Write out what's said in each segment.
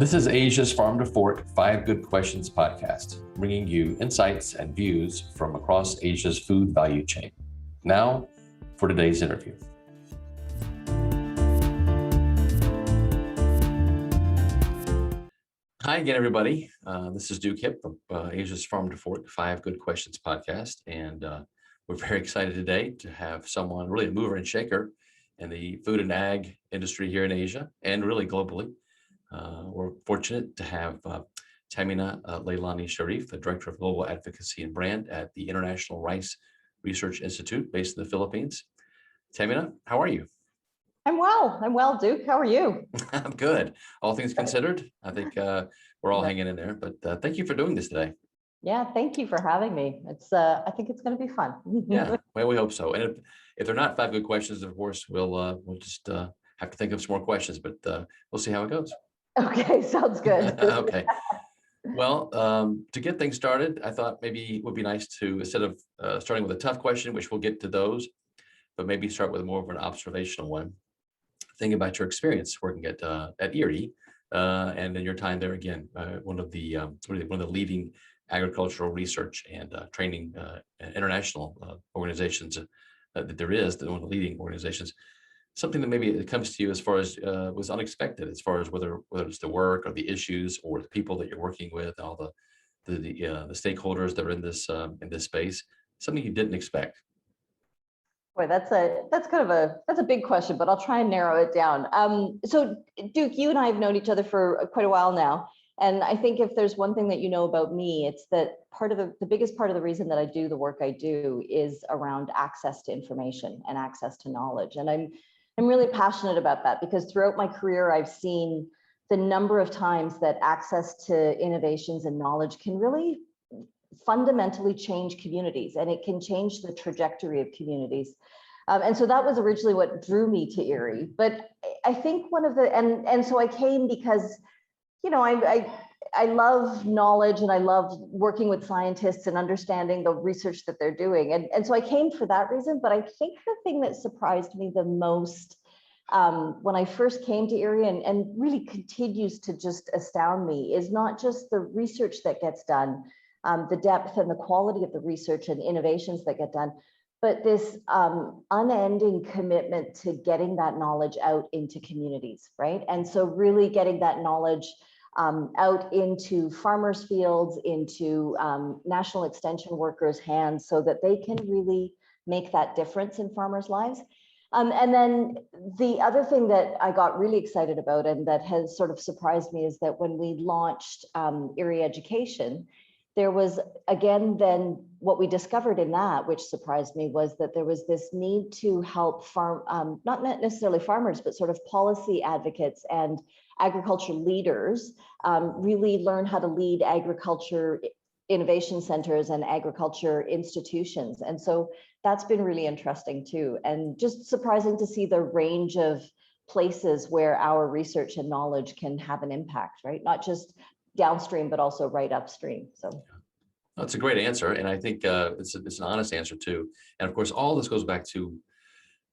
This is Asia's Farm to Fork 5 Good Questions podcast, bringing you insights and views from across Asia's food value chain. Now, for today's interview. Hi again, everybody. This is Duke Hip of Asia's Farm to Fork 5 Good Questions podcast, and we're very excited today to have someone, really a mover and shaker in the food and ag industry here in Asia and really globally. We're fortunate to have Temina Lalani-Shariff, the Director of Global Advocacy and Brand at the International Rice Research Institute based in the Philippines. Temina, how are you? I'm well, Duke. How are you? I'm good. All things considered, I think we're all hanging in there, but thank you for doing this today. Yeah, thank you for having me. I think it's going to be fun. Yeah, well, we hope so. And if they're not 5 good questions, of course, we'll just have to think of some more questions, but we'll see how it goes. Okay, sounds good. Okay. Well, to get things started, I thought maybe it would be nice to, instead of starting with a tough question, which we'll get to those, but maybe start with more of an observational one. Think about your experience working at IRRI, and in your time there again, one of the leading agricultural research and training international organizations that there is, one of the leading organizations. Something that maybe it comes to you as far as was unexpected, as far as whether it's the work or the issues or the people that you're working with, all the stakeholders that are in this space, something you didn't expect. Boy, that's a big question, but I'll try and narrow it down. So Duke, you and I have known each other for quite a while now. And I think if there's one thing that you know about me, it's that the biggest part of the reason that I do the work I do is around access to information and access to knowledge. And I'm really passionate about that because throughout my career, I've seen the number of times that access to innovations and knowledge can really fundamentally change communities, and it can change the trajectory of communities. And so that was originally what drew me to IRRI. But I think and so I came because, you know, I love knowledge and I love working with scientists and understanding the research that they're doing. And so I came for that reason. But I think the thing that surprised me the most when I first came to IRRI and really continues to just astound me is not just the research that gets done, the depth and the quality of the research and innovations that get done, but this unending commitment to getting that knowledge out into communities, right? And so really getting that knowledge out into farmers' fields, into national extension workers' hands so that they can really make that difference in farmers' lives. And then the other thing that I got really excited about and that has sort of surprised me is that when we launched IRRI Education, there was, again, then what we discovered in that, which surprised me, was that there was this need to help not necessarily farmers, but sort of policy advocates and agriculture leaders really learn how to lead agriculture innovation centers and agriculture institutions. And so that's been really interesting too. And just surprising to see the range of places where our research and knowledge can have an impact, right? Not just downstream, but also right upstream. So that's a great answer. And I think it's an honest answer too. And of course, all this goes back to,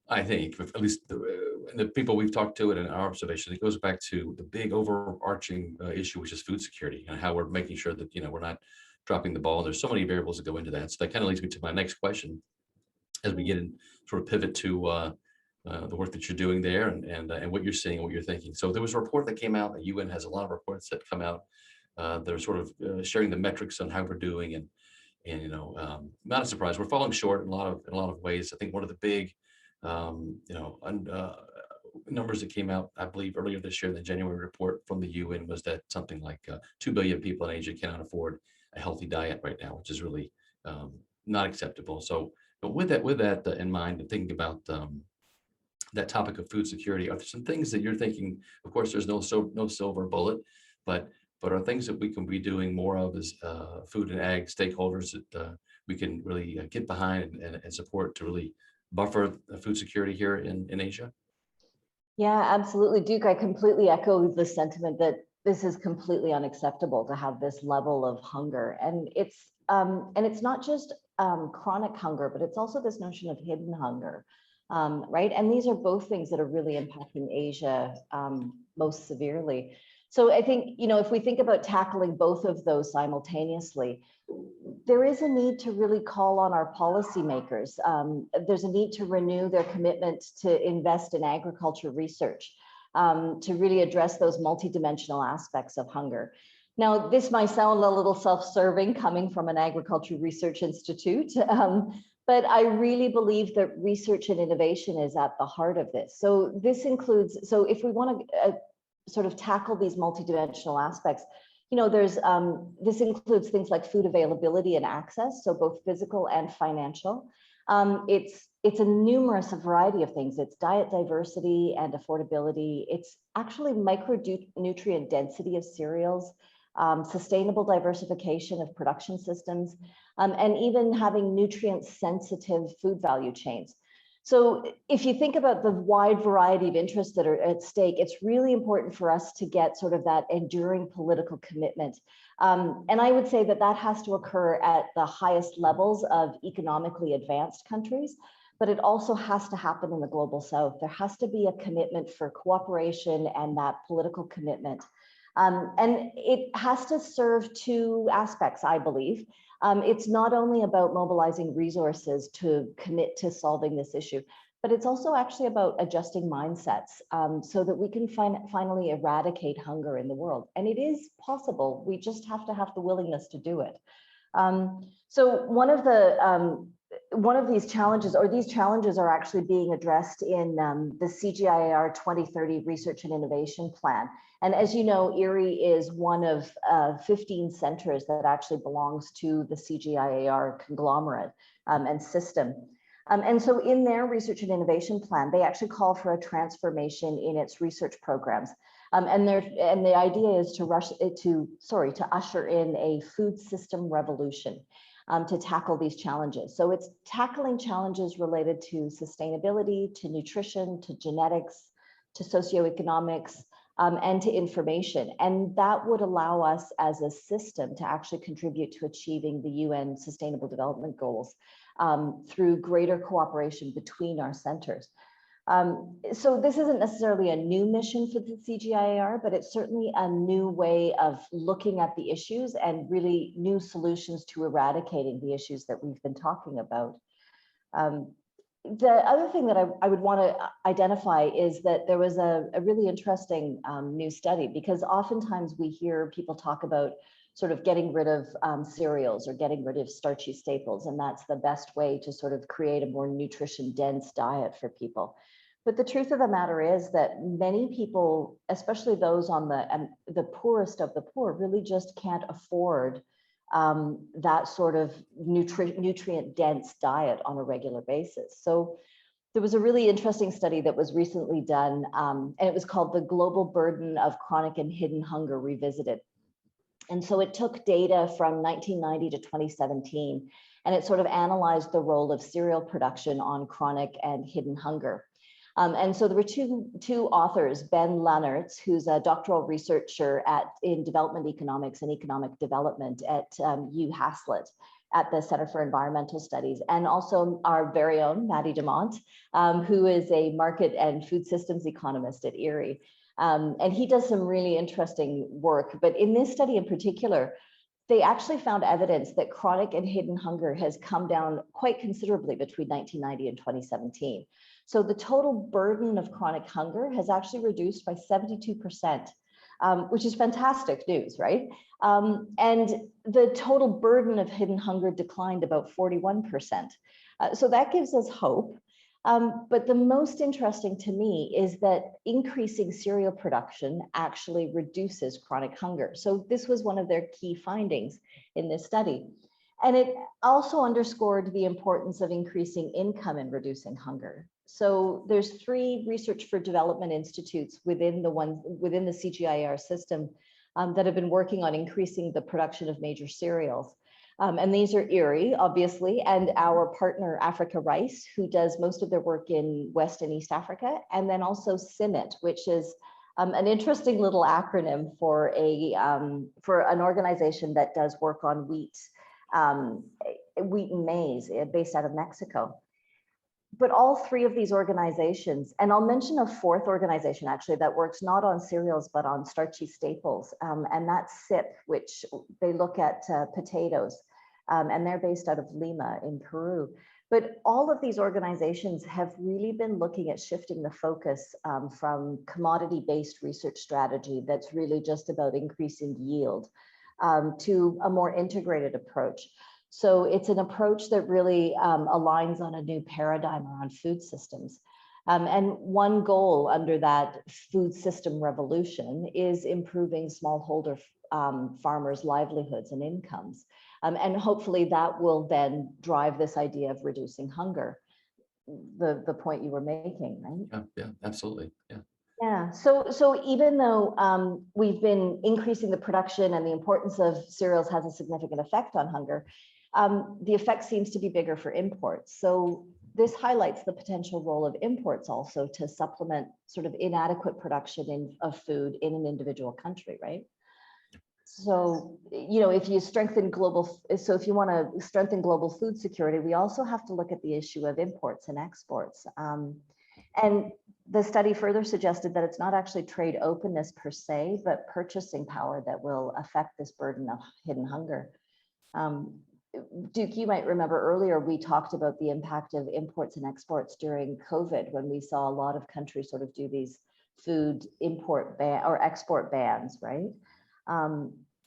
I think, at least the people we've talked to and in our observation, it goes back to the big overarching issue, which is food security and how we're making sure that, you know, we're not dropping the ball. And there's so many variables that go into that. So that kind of leads me to my next question as we get in, sort of pivot to the work that you're doing there and what you're seeing and what you're thinking. So there was a report that came out, the UN has a lot of reports that come out. They're sort of sharing the metrics on how we're doing, and you know, not a surprise, we're falling short in a lot of ways. I think one of the big numbers that came out, I believe, earlier this year in the January report from the UN was that something like 2 billion people in Asia cannot afford a healthy diet right now, which is really not acceptable. So, but with that in mind, and thinking about that topic of food security, are there some things that you're thinking? Of course, there's no silver bullet, but are things that we can be doing more of as food and ag stakeholders that we can really get behind and support to really buffer food security here in Asia? Yeah, absolutely. Duke, I completely echo the sentiment that this is completely unacceptable to have this level of hunger. And it's not just chronic hunger, but it's also this notion of hidden hunger, right? And these are both things that are really impacting Asia most severely. So I think, if we think about tackling both of those simultaneously, there is a need to really call on our policymakers. There's a need to renew their commitment to invest in agriculture research, to really address those multidimensional aspects of hunger. Now, this might sound a little self-serving coming from an agriculture research institute, but I really believe that research and innovation is at the heart of this. So this includes, so if we want to sort of tackle these multidimensional aspects, this includes things like food availability and access, so both physical and financial. It's a numerous variety of things. It's diet diversity and affordability. It's actually micronutrient density of cereals, sustainable diversification of production systems, and even having nutrient sensitive food value chains. So if you think about the wide variety of interests that are at stake, it's really important for us to get sort of that enduring political commitment. And I would say that that has to occur at the highest levels of economically advanced countries, but it also has to happen in the global south. There has to be a commitment for cooperation and that political commitment. And it has to serve two aspects, I believe. It's not only about mobilizing resources to commit to solving this issue, but it's also actually about adjusting mindsets so that we can finally eradicate hunger in the world. And it is possible. We just have to have the willingness to do it. So one of these challenges, or these challenges, are actually being addressed in the Cgir 2030 Research and Innovation Plan. And as you know, IRRI is one of 15 centers that actually belongs to the Cgir conglomerate and system. And so in their research and innovation plan, they actually call for a transformation in its research programs. And the idea is to usher in a food system revolution to tackle these challenges. So it's tackling challenges related to sustainability, to nutrition, to genetics, to socioeconomics, and to information. And that would allow us as a system to actually contribute to achieving the UN Sustainable Development Goals through greater cooperation between our centers. So this isn't necessarily a new mission for the Cgir, but it's certainly a new way of looking at the issues and really new solutions to eradicating the issues that we've been talking about. The other thing that I would want to identify is that there was a really interesting new study, because oftentimes we hear people talk about sort of getting rid of cereals or getting rid of starchy staples, and that's the best way to sort of create a more nutrition dense diet for people. But the truth of the matter is that many people, especially those on the poorest of the poor, really just can't afford that sort of nutrient dense diet on a regular basis. So there was a really interesting study that was recently done, and it was called The Global Burden of Chronic and Hidden Hunger Revisited. And so it took data from 1990 to 2017, and it sort of analyzed the role of cereal production on chronic and hidden hunger. And so there were two authors, Ben Lannertz, who's a doctoral researcher in development economics and economic development at U Haslett at the Center for Environmental Studies, and also our very own Maddie Demont, who is a market and food systems economist at IRRI. And he does some really interesting work, but in this study in particular, they actually found evidence that chronic and hidden hunger has come down quite considerably between 1990 and 2017. So the total burden of chronic hunger has actually reduced by 72%, which is fantastic news, right? And the total burden of hidden hunger declined about 41%. So that gives us hope. But the most interesting to me is that increasing cereal production actually reduces chronic hunger. So this was one of their key findings in this study. And it also underscored the importance of increasing income and reducing hunger. So there's 3 research for development institutes within the Cgir system that have been working on increasing the production of major cereals. And these are IRRI, obviously, and our partner Africa Rice, who does most of their work in West and East Africa, and then also CIMMYT, which is an interesting little acronym for an organization that does work on wheat and maize, based out of Mexico. but all three of these organizations, and I'll mention a fourth organization actually that works not on cereals, but on starchy staples, and that's SIP, which they look at potatoes, and they're based out of Lima in Peru. But all of these organizations have really been looking at shifting the focus from commodity-based research strategy that's really just about increasing yield to a more integrated approach. So it's an approach that really aligns on a new paradigm around food systems. And one goal under that food system revolution is improving smallholder farmers' livelihoods and incomes. And hopefully that will then drive this idea of reducing hunger, the point you were making, right? Yeah, absolutely. Yeah. Yeah, so even though we've been increasing the production and the importance of cereals has a significant effect on hunger, the effect seems to be bigger for imports. So this highlights the potential role of imports also to supplement sort of inadequate production of food in an individual country, right? So, you know, if you want to strengthen global food security, we also have to look at the issue of imports and exports. And the study further suggested that it's not actually trade openness per se, but purchasing power that will affect this burden of hidden hunger. Duke, you might remember earlier, we talked about the impact of imports and exports during COVID, when we saw a lot of countries sort of do these food import ban or export bans, right?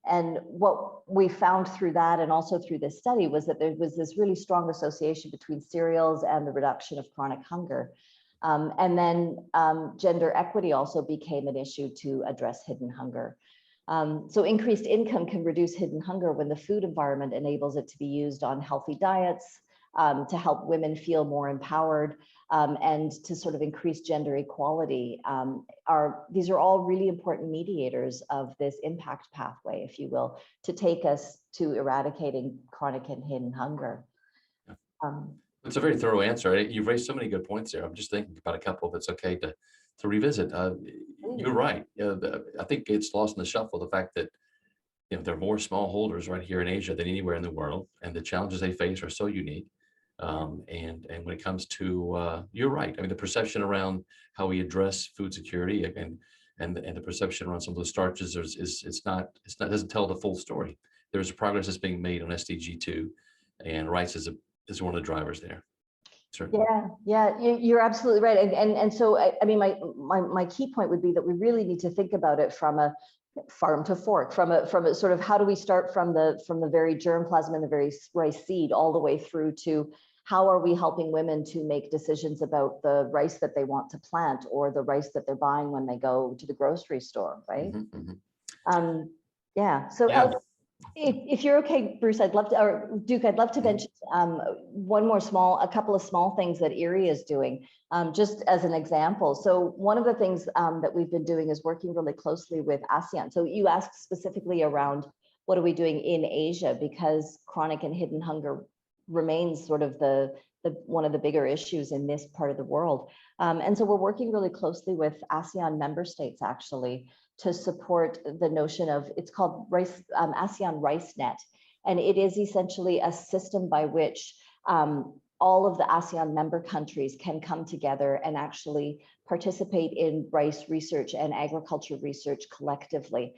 And what we found through that and also through this study was that there was this really strong association between cereals and the reduction of chronic hunger. And then gender equity also became an issue to address hidden hunger. So increased income can reduce hidden hunger when the food environment enables it to be used on healthy diets, to help women feel more empowered, and to sort of increase gender equality. These are all really important mediators of this impact pathway, if you will, to take us to eradicating chronic and hidden hunger. It's a very thorough answer. You've raised so many good points there. I'm just thinking about a couple if it's okay to revisit. You're right. I think it's lost in the shuffle the fact that there are more smallholders right here in Asia than anywhere in the world, and the challenges they face are so unique. And when it comes to, you're right. I mean, the perception around how we address food security and the perception around some of the starches doesn't tell the full story. There's progress that's being made on SDG 2, and rice is one of the drivers there. Certainly. Yeah, you're absolutely right. And so, I mean, my key point would be that we really need to think about it from a farm to fork, from a sort of, how do we start from the very germplasm and the very rice seed all the way through to how are we helping women to make decisions about the rice that they want to plant or the rice that they're buying when they go to the grocery store, right? Yeah. So if you're okay, Bruce, I'd love to, or Duke, I'd love to mention a couple of small things that IRRI is doing, just as an example. So one of the things that we've been doing is working really closely with ASEAN. So you asked specifically around what are we doing in Asia, because chronic and hidden hunger remains sort of the one of the bigger issues in this part of the world. And so we're working really closely with ASEAN member states actually to support the notion of, it's called ASEAN RiceNet. And it is essentially a system by which all of the ASEAN member countries can come together and actually participate in rice research and agriculture research collectively.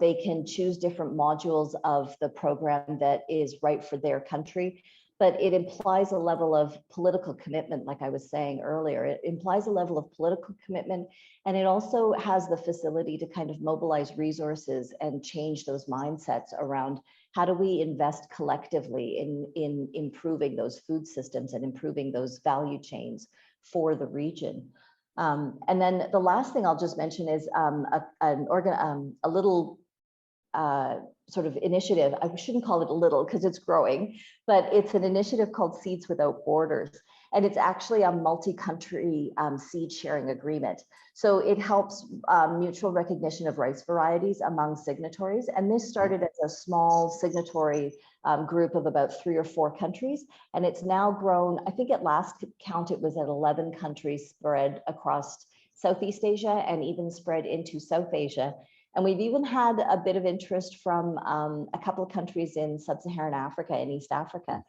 They can choose different modules of the program that is right for their country, but it implies a level of political commitment, like I was saying earlier. It implies a level of political commitment, and it also has the facility to kind of mobilize resources and change those mindsets around how do we invest collectively in improving those food systems and improving those value chains for the region. And then the last thing I'll just mention is a little sort of initiative. I shouldn't call it a little because it's growing, but it's an initiative called Seeds Without Borders. And it's actually a multi-country seed sharing agreement. So it helps mutual recognition of rice varieties among signatories. And this started as a small signatory group of about 3 or 4 countries. And it's now grown, I think at last count, it was at 11 countries spread across Southeast Asia and even spread into South Asia. And we've even had a bit of interest from a couple of countries in Sub-Saharan Africa and East Africa.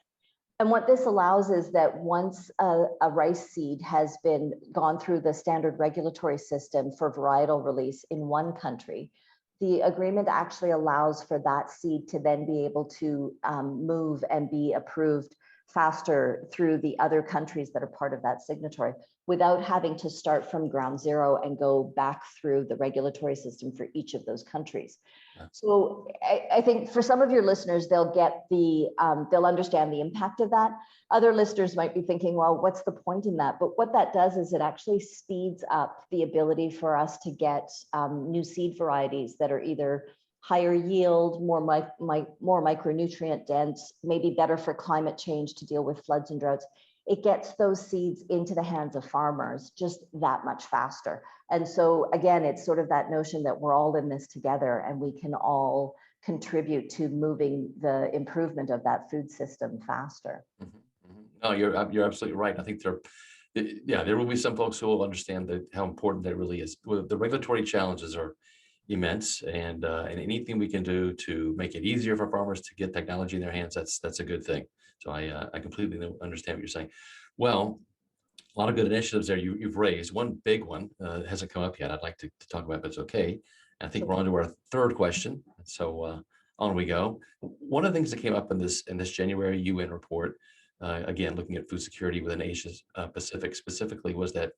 And what this allows is that once a rice seed has been gone through the standard regulatory system for varietal release in one country, the agreement actually allows for that seed to then be able to move and be approved faster through the other countries that are part of that signatory without having to start from ground zero and go back through the regulatory system for each of those countries. So I think for some of your listeners, they'll get they'll understand the impact of that. Other listeners might be thinking, well, what's the point in that? But what that does is it actually speeds up the ability for us to get new seed varieties that are either higher yield, more micronutrient dense, maybe better for climate change to deal with floods and droughts. It gets those seeds into the hands of farmers just that much faster. And so again, it's sort of that notion that we're all in this together and we can all contribute to moving the improvement of that food system faster. No, you're absolutely right. I think there will be some folks who will understand how important that really is. The regulatory challenges are immense, and anything we can do to make it easier for farmers to get technology in their hands, that's a good thing. So I completely understand what you're saying. Well, a lot of good initiatives there you've raised. One big one hasn't come up yet. I'd like to talk about, but it's okay. I think we're on to our third question. So on we go. One of the things that came up in this January UN report, again, looking at food security within Asia Pacific specifically, was that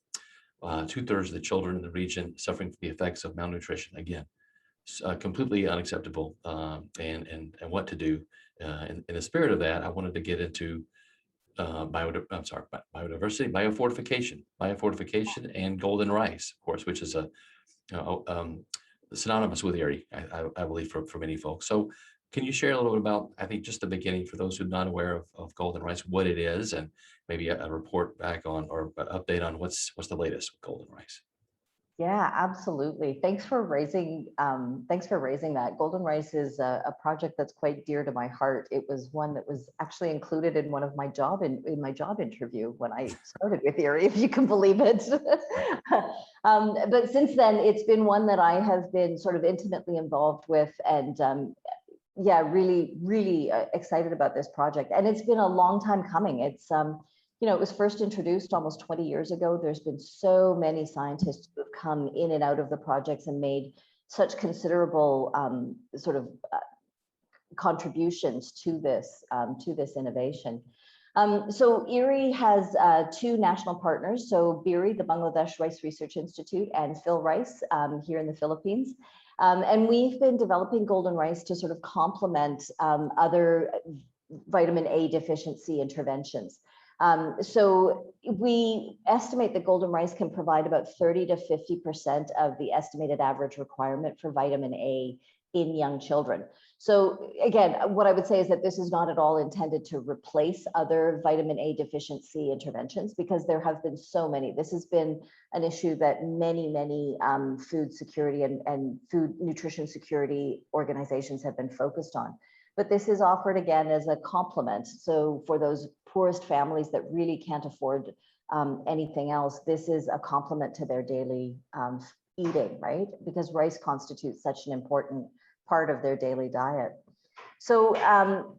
2/3 of the children in the region suffering from the effects of malnutrition. Again, completely unacceptable, and what to do. In the spirit of that, I wanted to get into biodiversity, biofortification, and golden rice, of course, which is synonymous with IRRI, I believe, for many folks. So can you share a little bit about, I think, just the beginning for those who are not aware of golden rice, what it is, and maybe a report back on or an update on what's the latest with golden rice? Yeah, absolutely. Thanks for raising that. Golden rice is a project that's quite dear to my heart. It was one that was actually included in one of my job interview when I started with IRRI, if you can believe it. But since then, it's been one that I have been sort of intimately involved with, and yeah, really excited about this project. And it's been a long time coming. It's it was first introduced almost 20 years ago. There's been so many scientists who have come in and out of the projects and made such considerable contributions to this innovation. So IRRI has two national partners. So BIRI, the Bangladesh Rice Research Institute, and Phil Rice here in the Philippines. And we've been developing golden rice to sort of complement other vitamin A deficiency interventions. So we estimate that golden rice can provide about 30 to 50% of the estimated average requirement for vitamin A in young children. So again, what I would say is that this is not at all intended to replace other vitamin A deficiency interventions, because there have been so many. This has been an issue that many food security and food nutrition security organizations have been focused on. But this is offered again as a complement. So for those poorest families that really can't afford anything else, this is a complement to their daily eating, right? Because rice constitutes such an important part of their daily diet. So,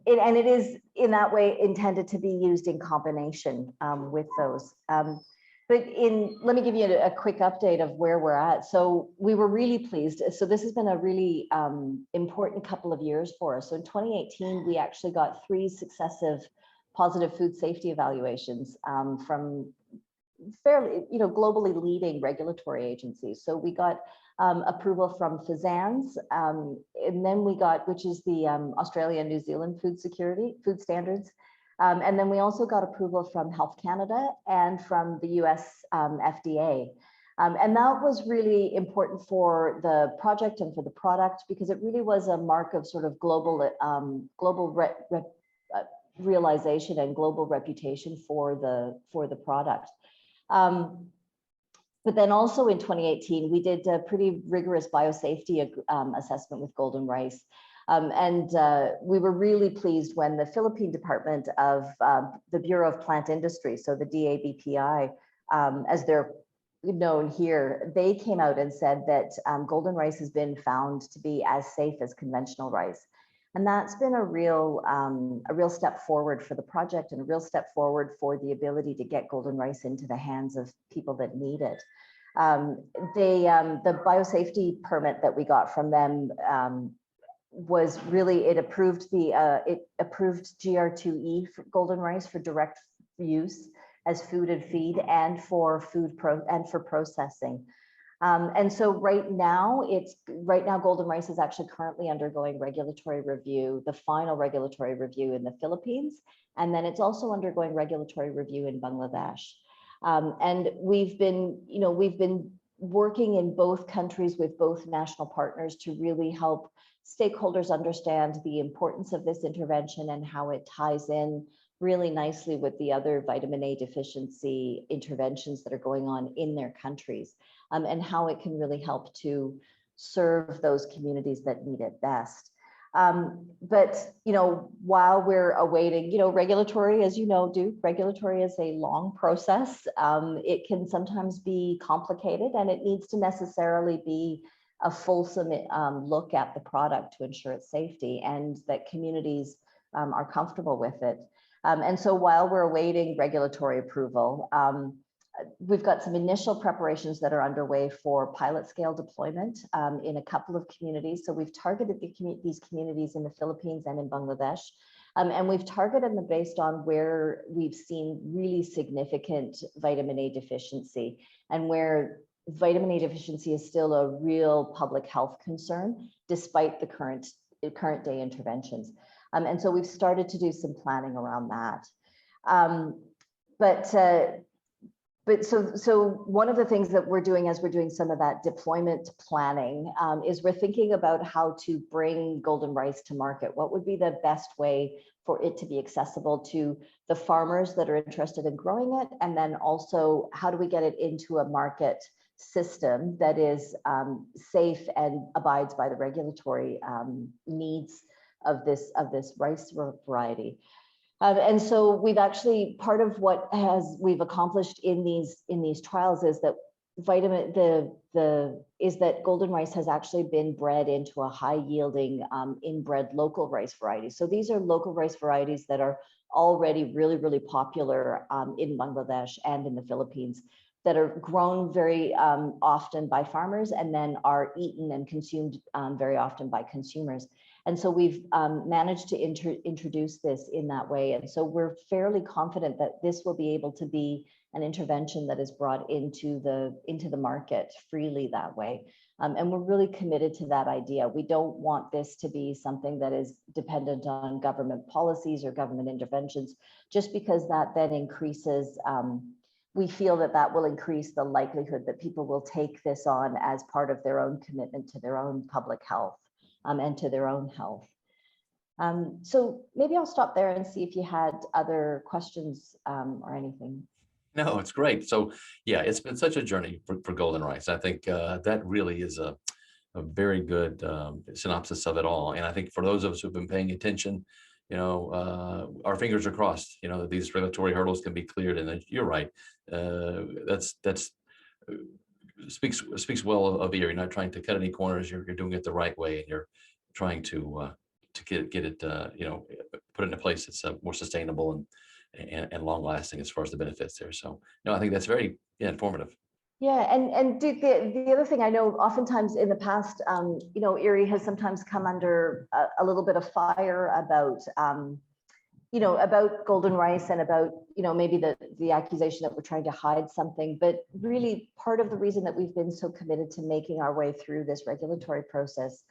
it is in that way intended to be used in combination with those. But let me give you a quick update of where we're at. So we were really pleased. So this has been a really important couple of years for us. So in 2018, we actually got 3 successive positive food safety evaluations from fairly, globally leading regulatory agencies. So we got approval from FSANZ, and then we got, which is the Australia and New Zealand food standards. And then we also got approval from Health Canada and from the US FDA. And that was really important for the project and for the product, because it really was a mark of sort of global realization and global reputation for the product. But then also in 2018, we did a pretty rigorous biosafety assessment with golden rice. And we were really pleased when the Philippine Department of the Bureau of Plant Industry, so the DABPI, as they're known here, they came out and said that golden rice has been found to be as safe as conventional rice. And that's been a real step forward for the project and a real step forward for the ability to get golden rice into the hands of people that need it. The biosafety permit that we got from them was really, it approved Gr2E for golden rice for direct use as food and feed and for processing. And so right now golden rice is actually currently undergoing regulatory review, the final regulatory review in the Philippines, and then it's also undergoing regulatory review in Bangladesh. And we've been working in both countries with both national partners to really help stakeholders understand the importance of this intervention and how it ties in really nicely with the other vitamin A deficiency interventions that are going on in their countries, and how it can really help to serve those communities that need it best. But while we're awaiting, regulatory, as you know, Duke, regulatory is a long process. It can sometimes be complicated, and it needs to necessarily be a fulsome look at the product to ensure its safety and that communities are comfortable with it. And so while we're awaiting regulatory approval, we've got some initial preparations that are underway for pilot scale deployment in a couple of communities. So we've targeted these communities in the Philippines and in Bangladesh. And we've targeted them based on where we've seen really significant vitamin A deficiency and where vitamin A deficiency is still a real public health concern, despite the current day interventions. And so we've started to do some planning around that. So one of the things that we're doing as we're doing some of that deployment planning is we're thinking about how to bring golden rice to market. What would be the best way for it to be accessible to the farmers that are interested in growing it? And then also, how do we get it into a market system that is safe and abides by the regulatory needs of this rice variety? And so we've actually, part of what we've accomplished in these trials is that golden rice has actually been bred into a high yielding inbred local rice variety. So these are local rice varieties that are already really, really popular in Bangladesh and in the Philippines, that are grown very often by farmers and then are eaten and consumed very often by consumers. And so we've managed to introduce this in that way. And so we're fairly confident that this will be able to be an intervention that is brought into the market freely that way. And we're really committed to that idea. We don't want this to be something that is dependent on government policies or government interventions, just because that then increases, we feel that will increase the likelihood that people will take this on as part of their own commitment to their own public health. And to their own health. So maybe I'll stop there and see if you had other questions or anything. No, it's great. So yeah, it's been such a journey for golden rice. I think that really is a very good synopsis of it all. And I think for those of us who've been paying attention, our fingers are crossed, that these regulatory hurdles can be cleared. And you're right. That's speaks well of you. You're not trying to cut any corners. You're doing it the right way, and you're trying to get it put into place that's more sustainable and long lasting as far as the benefits there. So no, I think that's very informative. Yeah, and the other thing I know, oftentimes in the past, IRRI has sometimes come under a little bit of fire about about golden rice and about, maybe the accusation that we're trying to hide something. But really, part of the reason that we've been so committed to making our way through this regulatory process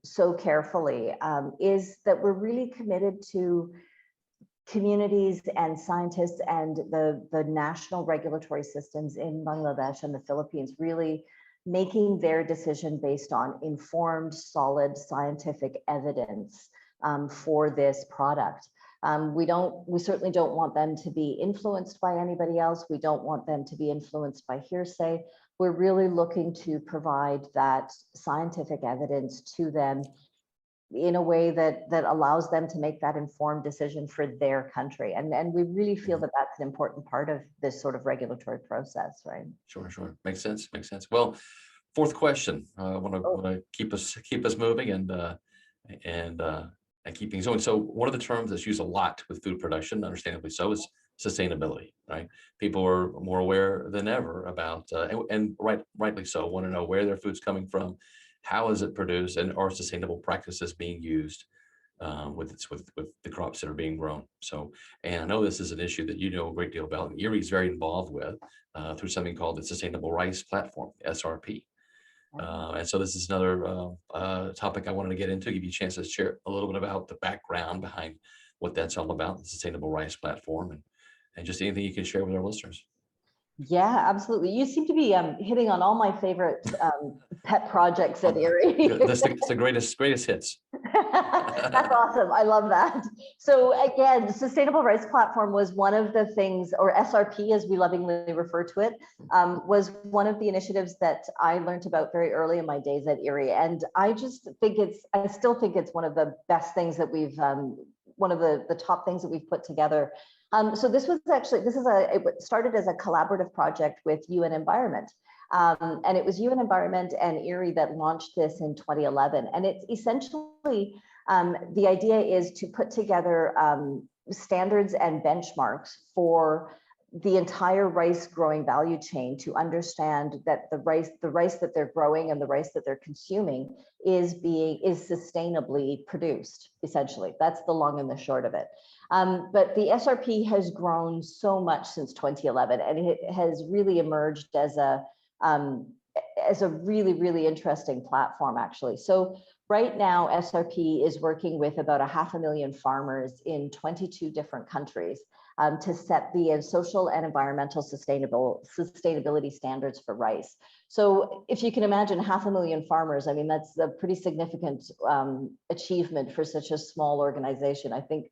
so carefully is that we're really committed to communities and scientists and the national regulatory systems in Bangladesh and the Philippines really making their decision based on informed, solid scientific evidence for this product. We certainly don't want them to be influenced by anybody else. We don't want them to be influenced by hearsay. We're really looking to provide that scientific evidence to them in a way that allows them to make that informed decision for their country. And we really feel that that's an important part of this sort of regulatory process, right? Sure. Makes sense. Well, fourth question. I want to keep us moving and and keep things going. So one of the terms that's used a lot with food production, understandably so, is sustainability, right? People are more aware than ever about, and rightly so, want to know where their food's coming from, how is it produced, and are sustainable practices being used with the crops that are being grown. So, and I know this is an issue that you know a great deal about, and IRRI is very involved with through something called the Sustainable Rice Platform, SRP. And so this is another topic I wanted to get into, give you a chance to share a little bit about the background behind what that's all about, the Sustainable Rice Platform, and just anything you can share with our listeners. Yeah, absolutely. You seem to be hitting on all my favorite pet projects at IRRI. That's the greatest hits. That's awesome. I love that. So again, the Sustainable Rice Platform was one of the things, or SRP as we lovingly refer to it, was one of the initiatives that I learned about very early in my days at IRRI. And I still think it's one of the best things that we've, one of the top things that we've put together. So it started as a collaborative project with UN Environment. And it was UN Environment and IRRI that launched this in 2011. And it's essentially, the idea is to put together standards and benchmarks for the entire rice growing value chain to understand that the rice that they're growing and the rice that they're consuming is sustainably produced, essentially. That's the long and the short of it. But the SRP has grown so much since 2011, and it has really emerged as a really, really interesting platform, actually. So right now, SRP is working with about 500,000 farmers in 22 different countries to set the social and environmental sustainability standards for rice. So if you can imagine 500,000 farmers, I mean, that's a pretty significant achievement for such a small organization. I think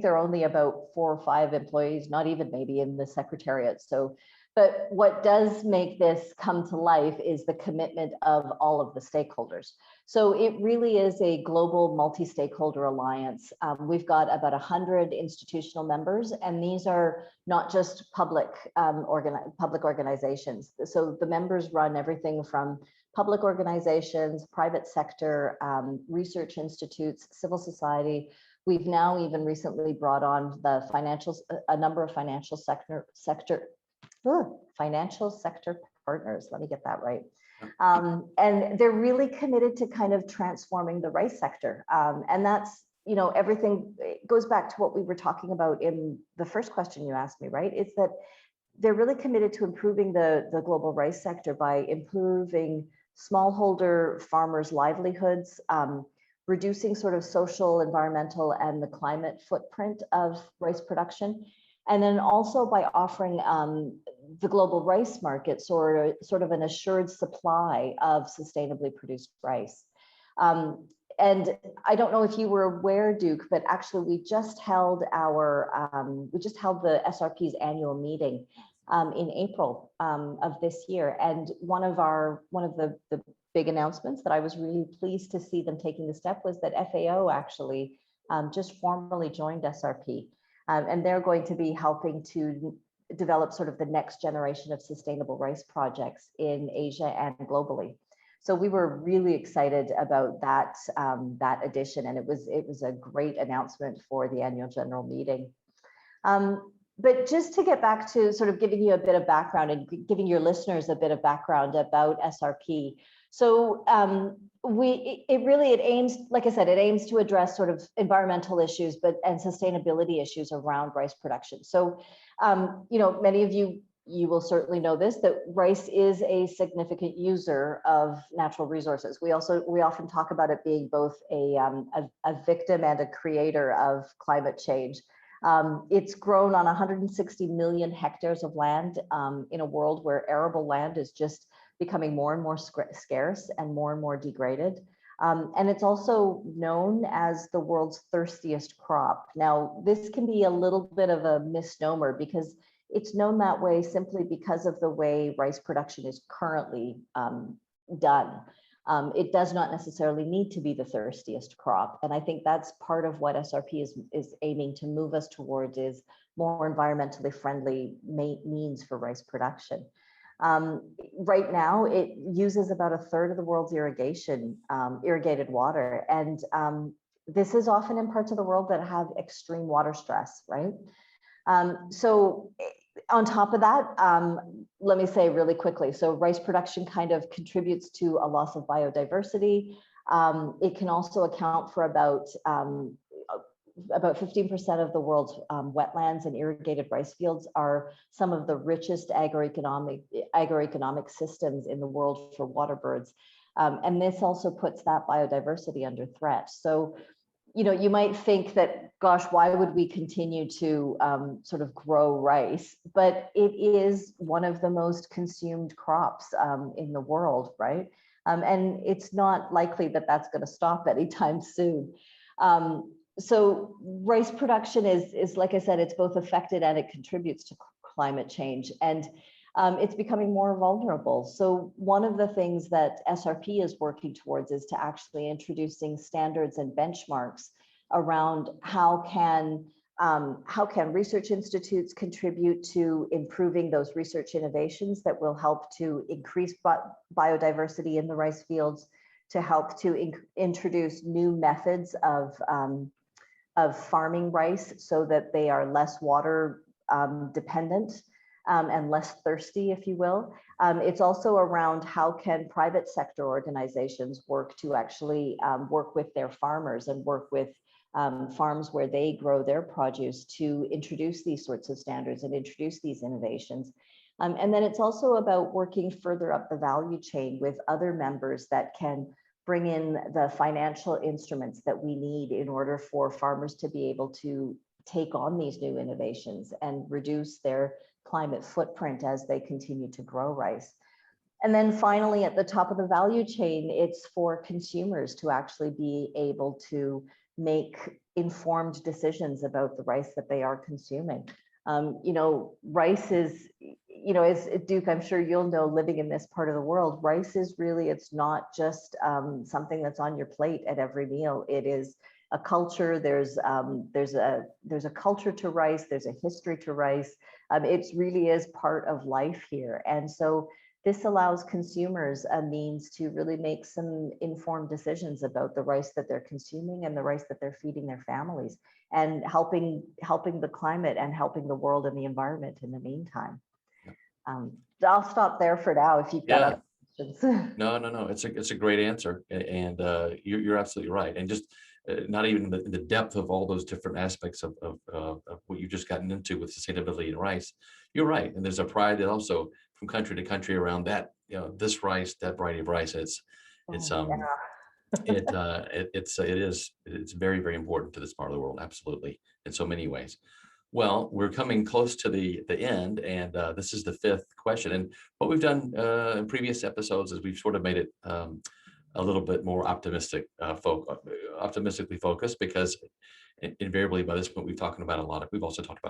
there are only about 4 or 5 employees, not even maybe in the secretariat. So, but what does make this come to life is the commitment of all of the stakeholders. So it really is a global multi-stakeholder alliance. We've got about 100 institutional members, and these are not just public organizations. So the members run everything from public organizations, private sector, research institutes, civil society. We've now even recently brought on a number of financial sector partners. Let me get that right. And they're really committed to kind of transforming the rice sector. And that's, everything goes back to what we were talking about in the first question you asked me, right? It's that they're really committed to improving the global rice sector by improving smallholder farmers' livelihoods, reducing sort of social, environmental, and the climate footprint of rice production. And then also by offering the global rice market sort of an assured supply of sustainably produced rice. And I don't know if you were aware, Duke, but actually we just held the SRP's annual meeting in April of this year. And one of the big announcements that I was really pleased to see them taking the step was that FAO actually just formally joined SRP. And they're going to be helping to develop sort of the next generation of sustainable rice projects in Asia and globally. So we were really excited about that addition, and it was a great announcement for the annual general meeting. But just to get back to sort of giving you a bit of background and giving your listeners a bit of background about SRP. So it aims, like I said, it aims to address sort of environmental issues, and sustainability issues around rice production. So, many of you will certainly know this, that rice is a significant user of natural resources. We often talk about it being both a victim and a creator of climate change. It's grown on 160 million hectares of land in a world where arable land is just becoming more and more scarce and more degraded. And it's also known as the world's thirstiest crop. Now, this can be a little bit of a misnomer because it's known that way simply because of the way rice production is currently done. It does not necessarily need to be the thirstiest crop. And I think that's part of what SRP is aiming to move us towards, is more environmentally friendly means for rice production. Right now, it uses about a third of the world's irrigated water. And this is often in parts of the world that have extreme water stress, right? So on top of that, let me say really quickly, so rice production kind of contributes to a loss of biodiversity. It can also account for about 15% of the world's wetlands, and irrigated rice fields are some of the richest agroeconomic systems in the world for water birds. And this also puts that biodiversity under threat. So, you know, you might think that, gosh, why would we continue to sort of grow rice? But it is one of the most consumed crops in the world, right? And it's not likely that that's going to stop anytime soon. So rice production is, like I said, it's both affected and it contributes to climate change. And it's becoming more vulnerable. So one of the things that SRP is working towards is to actually introducing standards and benchmarks around how can research institutes contribute to improving those research innovations that will help to increase biodiversity in the rice fields, to help to introduce new methods of farming rice so that they are less water dependent and less thirsty, if you will. It's also around how can private sector organizations work to actually work with their farmers and work with farms where they grow their produce to introduce these sorts of standards and introduce these innovations. And then it's also about working further up the value chain with other members that can bring in the financial instruments that we need in order for farmers to be able to take on these new innovations and reduce their climate footprint as they continue to grow rice. And then finally, at the top of the value chain, it's for consumers to actually be able to make informed decisions about the rice that they are consuming. You know, rice is, you know, as Duke, I'm sure you'll know, living in this part of the world, rice is really, it's not just something that's on your plate at every meal. It is a culture. There's a culture to rice. There's a history to rice. It really is part of life here. And so this allows consumers a means to really make some informed decisions about the rice that they're consuming and the rice that they're feeding their families, and helping the climate and helping the world and the environment in the meantime. I'll stop there for now if you've got other questions. No. It's a great answer, and you're absolutely right. And just not even the depth of all those different aspects of what you've just gotten into with sustainability and rice. You're right, and there's a pride that also from country to country around that. You know, this rice, that variety of rice. It's very, very important to this part of the world. Absolutely, in so many ways. Well, we're coming close to the end, and this is the fifth question. And what we've done in previous episodes is we've sort of made it a little bit more optimistically focused, because invariably by this point we've also talked about a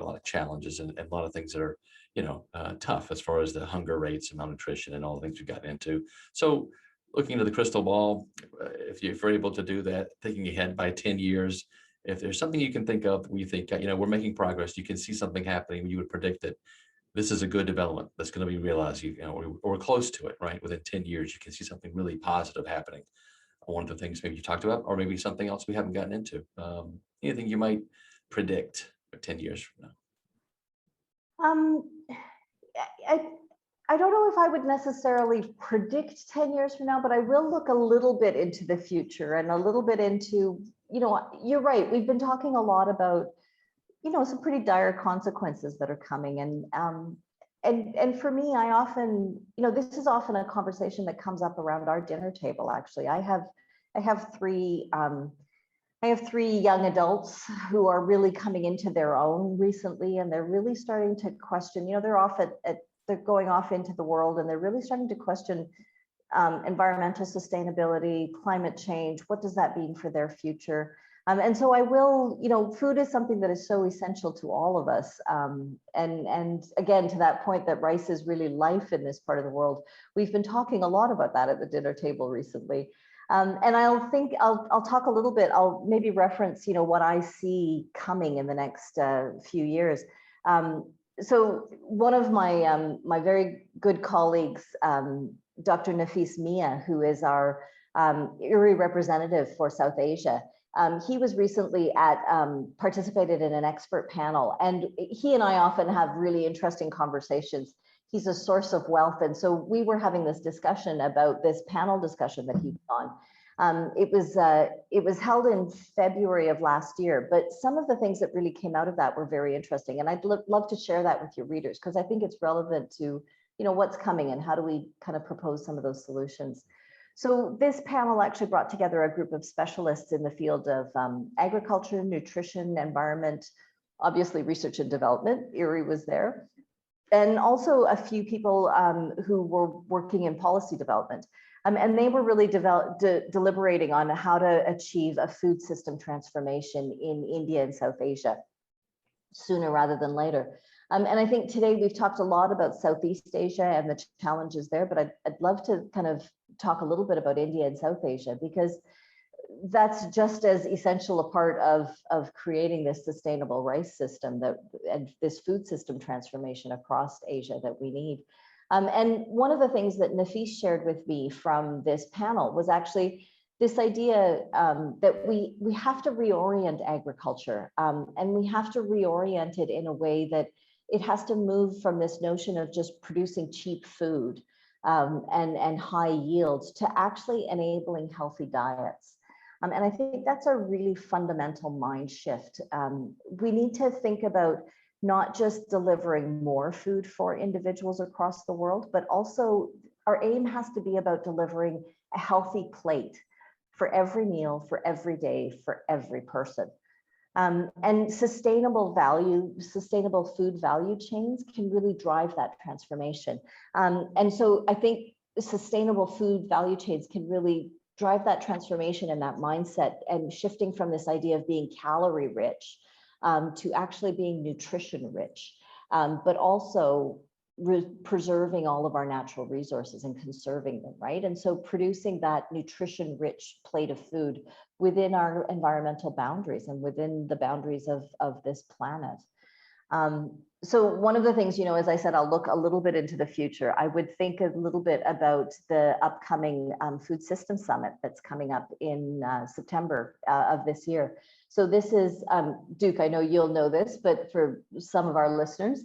lot of challenges and a lot of things that are, you know, tough as far as the hunger rates and malnutrition and all the things we've gotten into. So looking into the crystal ball, if you're able to do that, thinking ahead by 10 years, if there's something you can think of where you think, you know, we're making progress, you can see something happening, you would predict that this is a good development that's going to be realized, you know, or close to it, right? Within 10 years, you can see something really positive happening. One of the things maybe you talked about, or maybe something else we haven't gotten into. Anything you might predict 10 years from now? I don't know if I would necessarily predict 10 years from now, but I will look a little bit into the future and a little bit into, you know, you're right. We've been talking a lot about, you know, some pretty dire consequences that are coming. And for me, I often, you know, this is often a conversation that comes up around our dinner table. Actually, I have three young adults who are really coming into their own recently, and they're really starting to question, you know, they're going off into the world, and they're really starting to question environmental sustainability, climate change. What does that mean for their future? And so I will, you know, food is something that is so essential to all of us. And again, to that point that rice is really life in this part of the world. We've been talking a lot about that at the dinner table recently. And I'll talk a little bit, I'll maybe reference, you know, what I see coming in the next few years. so one of my my very good colleagues, Dr. Nafis Mia, who is our IRRI representative for South Asia, he was recently participated in an expert panel, and he and I often have really interesting conversations. He's a source of wealth, and so we were having this discussion about this panel discussion that he was on. It was held in February of last year, but some of the things that really came out of that were very interesting, and I'd love to share that with your readers because I think it's relevant to what's coming and how do we kind of propose some of those solutions. So this panel actually brought together a group of specialists in the field of agriculture, nutrition, environment, obviously research and development. IRRI was there, and also a few people who were working in policy development. And they were really deliberating on how to achieve a food system transformation in India and South Asia sooner rather than later. And I think today we've talked a lot about Southeast Asia and the challenges there, but I'd love to kind of talk a little bit about India and South Asia, because that's just as essential a part of creating this sustainable rice system and this food system transformation across Asia that we need. And one of the things that Nafis shared with me from this panel was actually this idea that we have to reorient agriculture, and we have to reorient it in a way that it has to move from this notion of just producing cheap food and high yields to actually enabling healthy diets. And I think that's a really fundamental mind shift. We need to think about not just delivering more food for individuals across the world, but also our aim has to be about delivering a healthy plate for every meal, for every day, for every person. And sustainable food value chains can really drive that transformation. And so I think sustainable food value chains can really drive that transformation and that mindset, and shifting from this idea of being calorie rich to actually being nutrition rich, but also preserving all of our natural resources and conserving them, right? And so producing that nutrition rich plate of food within our environmental boundaries and within the boundaries of this planet. So one of the things, as I said, I'll look a little bit into the future. I would think a little bit about the upcoming Food System Summit that's coming up in September of this year. So this is, Duke, I know you'll know this, but for some of our listeners,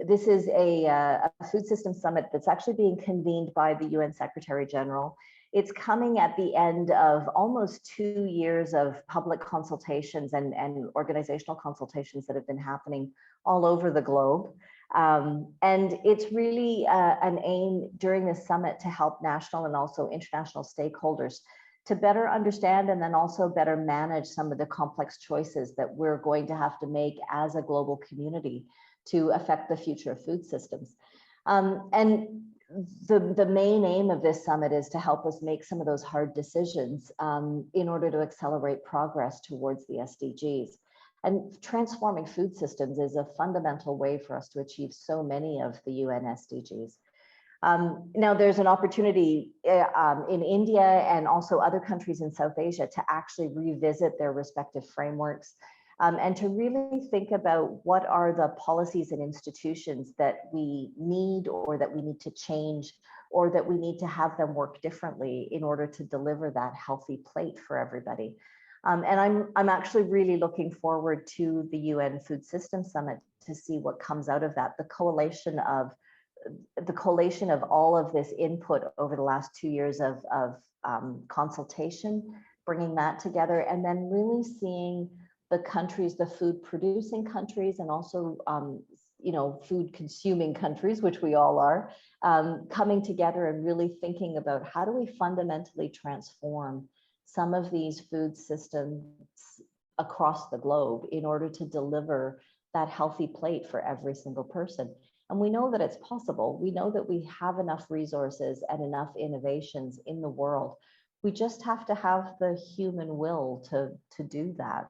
this is a food system summit that's actually being convened by the UN Secretary General. It's coming at the end of almost 2 years of public consultations and organizational consultations that have been happening all over the globe. And it's really an aim during this summit to help national and also international stakeholders to better understand and then also better manage some of the complex choices that we're going to have to make as a global community to affect the future of food systems. And the main aim of this summit is to help us make some of those hard decisions in order to accelerate progress towards the SDGs. And transforming food systems is a fundamental way for us to achieve so many of the UN SDGs. Now there's an opportunity in India and also other countries in South Asia to actually revisit their respective frameworks and to really think about what are the policies and institutions that we need or that we need to change or that we need to have them work differently in order to deliver that healthy plate for everybody. And I'm actually really looking forward to the UN Food System Summit to see what comes out of that, the collation of all of this input over the last 2 years of consultation, bringing that together, and then really seeing the countries, the food producing countries, and also food consuming countries, which we all are, coming together and really thinking about how do we fundamentally transform some of these food systems across the globe in order to deliver that healthy plate for every single person. And we know that it's possible. We know that we have enough resources and enough innovations in the world. We just have to have the human will to do that.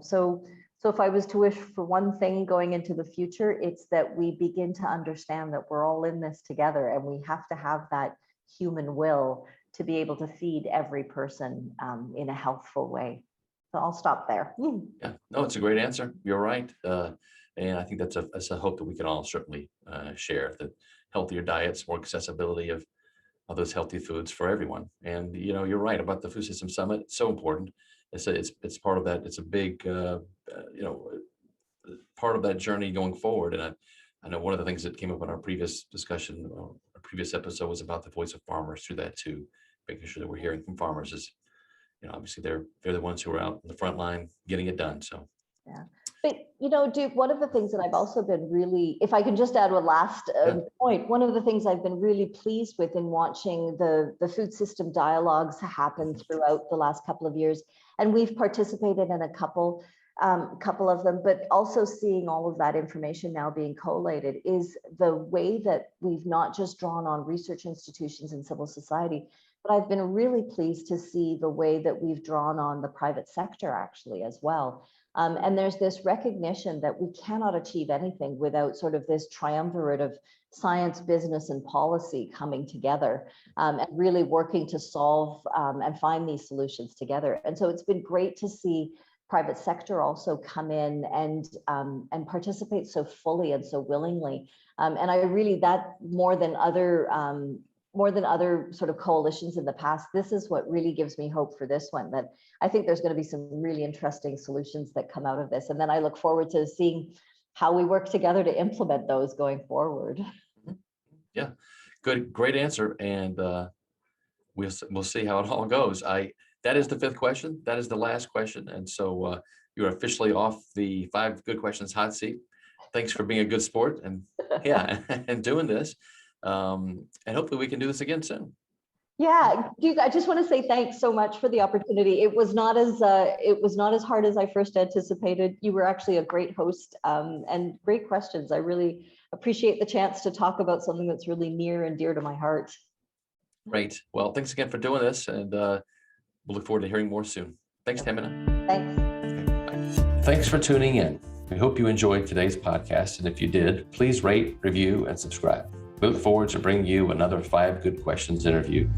So if I was to wish for one thing going into the future, it's that we begin to understand that we're all in this together, and we have to have that human will to be able to feed every person in a healthful way. So I'll stop there. Yeah, no, it's a great answer. You're right. And I think that's a hope that we can all certainly share, that healthier diets, more accessibility of those healthy foods for everyone. And, you're right about the Food System Summit. It's so important. It's part of that. It's a big, part of that journey going forward. And I know one of the things that came up in our previous discussion, our previous episode, was about the voice of farmers through that too, making sure that we're hearing from farmers is, obviously they're the ones who are out in the front line getting it done. So. Yeah. But, Duke, one of the things that I've also been really, if I can just add one last point, one of the things I've been really pleased with in watching the food system dialogues happen throughout the last couple of years, and we've participated in a couple of them, but also seeing all of that information now being collated, is the way that we've not just drawn on research institutions and civil society, but I've been really pleased to see the way that we've drawn on the private sector actually as well. And there's this recognition that we cannot achieve anything without sort of this triumvirate of science, business, and policy coming together, and really working to solve and find these solutions together. And so it's been great to see private sector also come in and participate so fully and so willingly. And I really, that more than other sort of coalitions in the past, this is what really gives me hope for this one, that I think there's going to be some really interesting solutions that come out of this. And then I look forward to seeing how we work together to implement those going forward. Yeah, great answer. And we'll see how it all goes. That is the fifth question. That is the last question. And so you're officially off the 5 good questions hot seat. Thanks for being a good sport and and doing this. And hopefully we can do this again soon. Yeah, Duke, I just want to say thanks so much for the opportunity. It was not as hard as I first anticipated. You were actually a great host and great questions. I really appreciate the chance to talk about something that's really near and dear to my heart. Great. Well, thanks again for doing this, and we'll look forward to hearing more soon. Thanks, Temina. Thanks. Okay, bye. Thanks for tuning in. We hope you enjoyed today's podcast, and if you did, please rate, review, and subscribe. We look forward to bringing you another 5 Good Questions interview